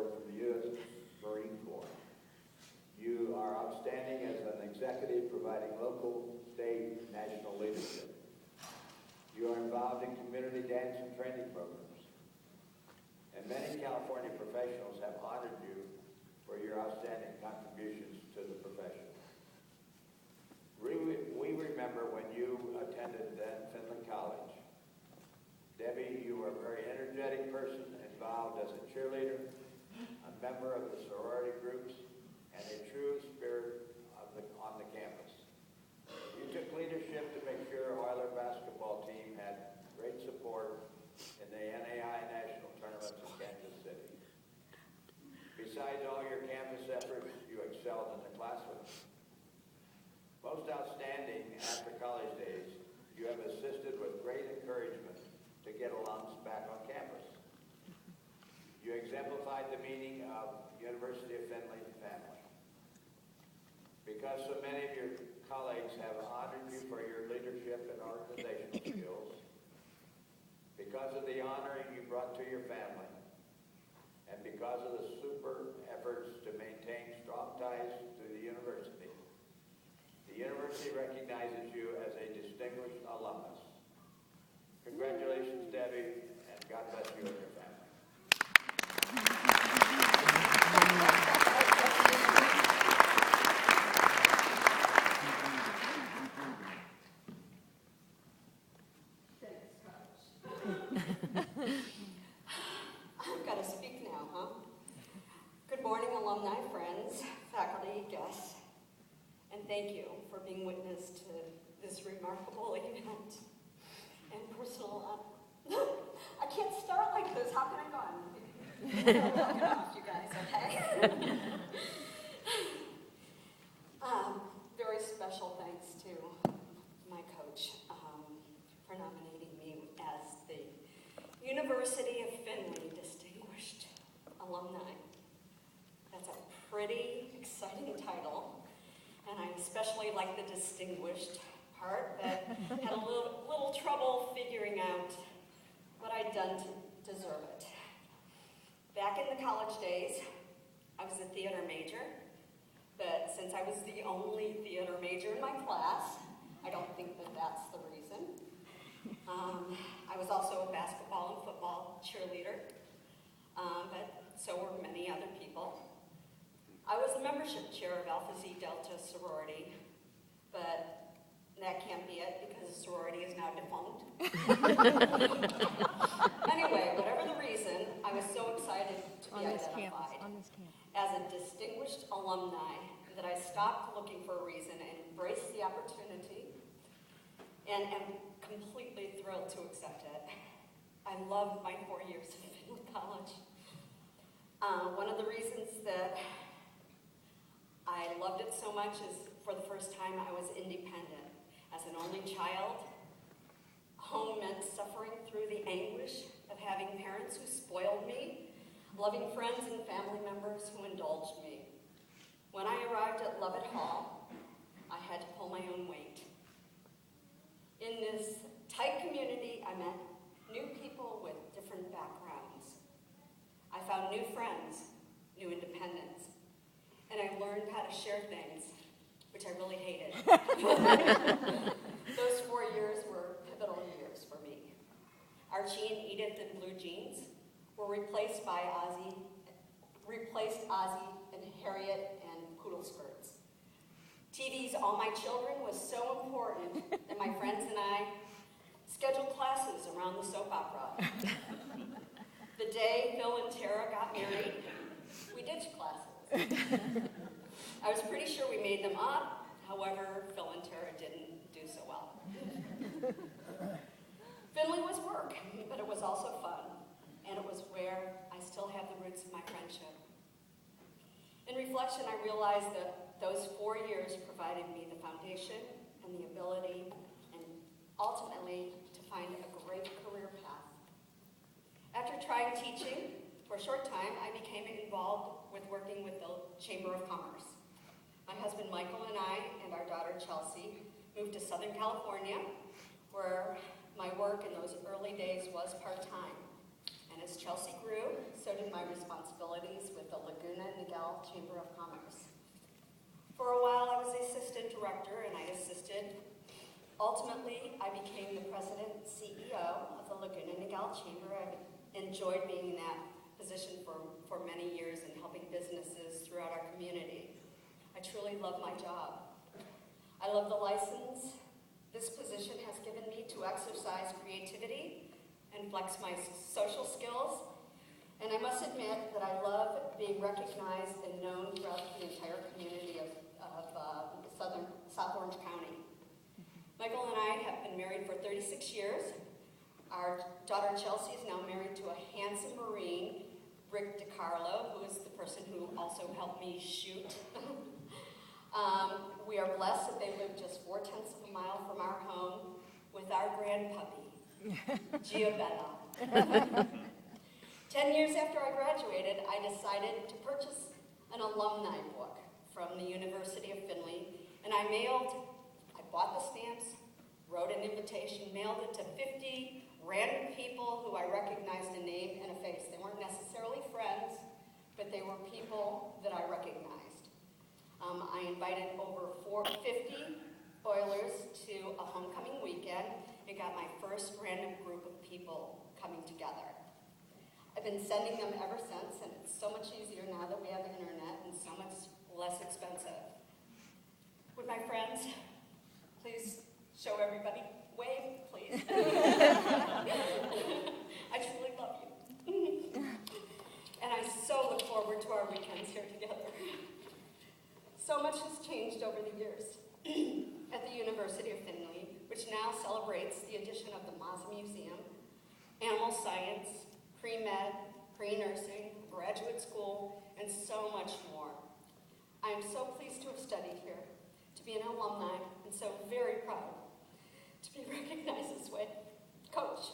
Award from the U.S. Marine Corps. You are outstanding as an executive providing local, state, national leadership. You are involved in community dance and training programs. And many California professionals have honored you for your outstanding contributions to the profession. We remember when you attended then Findlay College. Debbie, you were a very energetic person, involved as a cheerleader, a member of the sorority groups, and a true spirit on the campus. You took leadership to make sure Oiler basketball team had great support in the NAI national tournaments in Kansas City. Besides all your campus efforts, you excelled in the classroom. Most outstanding after college days, you have assisted with great encouragement to get alums back on campus. You exemplified the meaning of University of Findlay family. Because so many of your colleagues have honored you for your leadership and organizational skills, because of the honor you brought to your family, and because of the super efforts to maintain strong ties to the university recognizes you as a distinguished alumnus. Congratulations, Debbie, and God bless you and your family. I've got to speak now, huh? Good morning, alumni, friends, faculty, guests, and thank you for being witness to this remarkable event and personal. I can't start like this. How can I go on? Knock it off, you guys, okay? Very special thanks to my coach for nominating me as the University of Findlay Distinguished Alumni. That's a pretty exciting title, and I especially like the distinguished part, but had a little trouble figuring out what I'd done to deserve it. Back in the college days, I was a theater major, but since I was the only theater major in my class, I don't think that that's the reason. I was also a basketball and football cheerleader, but so were many other people. I was the membership chair of Alpha Zeta Delta sorority, but that can't be it because the sorority is now defunct. Anyway, whatever the reason, I was so excited to be identified as a distinguished alumni that I stopped looking for a reason and embraced the opportunity and am completely thrilled to accept it. I loved my 4 years of Findlay College. One of the reasons that I loved it so much is for the first time I was independent. As an only child, home meant suffering through the anguish of having parents who spoiled me, loving friends and family members who indulged me. When I arrived at Lovett Hall, I had to pull my own weight. In this tight community, I met new people with different backgrounds. I found new friends, new independence, and I learned how to share things, which I really hated. Those 4 years were pivotal years for me. Archie and Edith in blue jeans were replaced Ozzy and Harriet and poodle skirts. TV's All My Children was so important that my friends and I scheduled classes around the soap opera. The day Phil and Tara got married, we ditched classes. I was pretty sure we made them up, however, Phil and Tara didn't do so well. Findlay was work, but it was also fun, and it was where I still have the roots of my friendship. In reflection, I realized that those 4 years provided me the foundation and the ability, and ultimately, to find a great career path. After trying teaching for a short time, I became involved with working with the Chamber of Commerce. My husband Michael and I and our daughter Chelsea moved to Southern California, where my work in those early days was part-time, And as Chelsea grew, so did my responsibilities with the Laguna Niguel Chamber of Commerce. For a while, I was the assistant director, and I assisted. Ultimately, I became the president and CEO of the Laguna Niguel Chamber. I've enjoyed being in that position for many years and helping businesses throughout our community. I truly love my job. I love the license this position has given me to exercise creativity and flex my social skills. And I must admit that I love being recognized and known throughout the entire community of South Orange County. Michael and I have been married for 36 years. Our daughter Chelsea is now married to a handsome Marine, Rick DiCarlo, who is the person who also helped me shoot. We are blessed that they live just 0.4 of a mile from our home with our grand puppy, Giabella. 10 years after I graduated, I decided to purchase an alumni book from the University of Findlay, and I bought the stamps, wrote an invitation, mailed it to 50 random people who I recognized a name and a face. They weren't necessarily friends, but they were people that I recognized. I invited over 50 Oilers to a homecoming weekend and got my first random group of people coming together. I've been sending them ever since, and it's so much easier now that we have the internet and so much less expensive. Would my friends please show everybody? Wave, please. I truly love you. And I so look forward to our weekends here together. So much has changed over the years at the University of Findlay, which now celebrates the addition of the Mazza Museum, animal science, pre-med, pre-nursing, graduate school, and so much more. I am so pleased to have studied here, to be an alumni, and so very proud to be recognized this way. Coach,